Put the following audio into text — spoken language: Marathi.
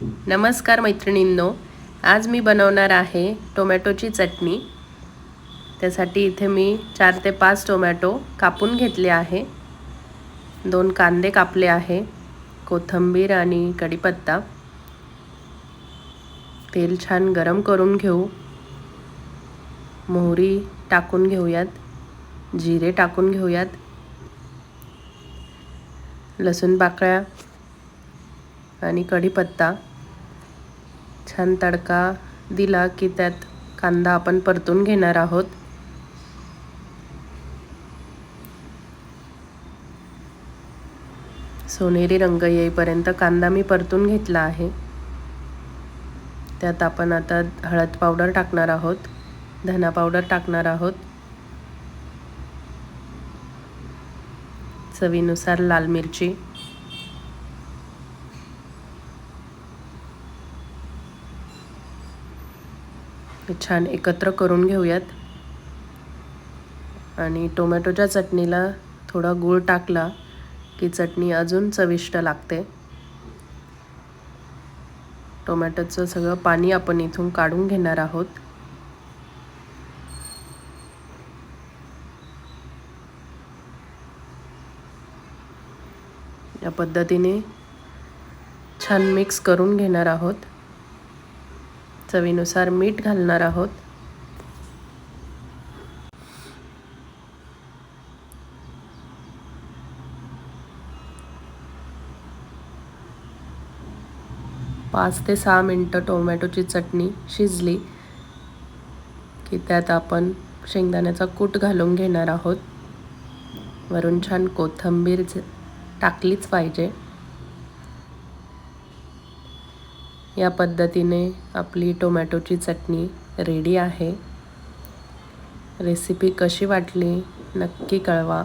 नमस्कार मैत्रिणींनो, आज मी बनवणार आहे टोमॅटोची चटणी। त्यासाठी इथे मी 4 ते 5 टोमॅटो कापून घेतले आहे, 2 कांदे कापले आहे, कोथिंबीर आणि कढीपत्ता। तेल छान गरम करून घेऊ, मोहरी टाकून घेऊयात, जिरे टाकून घेऊयात, लसूण पाकळ्या आणि कढीपत्ता छान तडका दिला की त्यात कांदा आपण परतून घेणार आहोत। सोनेरी रंग येईपर्यंत कांदा मी परतून घेतला आहे। त्यात आपण आता हळद पावडर टाकणार आहोत, धना पावडर टाकणार आहोत, चवीनुसार लाल मिरची, छान एकत्र करून घेऊयात। आणि टोमॅटोच्या चटणीला थोडा गूळ टाकला की चटणी अजून चविष्ट लागते। टोमॅटोचं सगळं पाणी आपण इथून काढून घेणार आहोत। या पद्धतीने छान मिक्स करून घेणार आहोत। चवीनुसार मीठ घालणार आहोत। पाच ते 6 मिनिटं टोमॅटोची चटणी शिजली की त्यात आपण शेंगदाण्याचा कूट घालून घेणार आहोत। वरून छान कोथिंबीर टाकलीच पाहिजे। या पद्धतीने आपली टोमॅटोची चटणी रेडी आहे। रेसिपी कशी वाटली नक्की कळवा।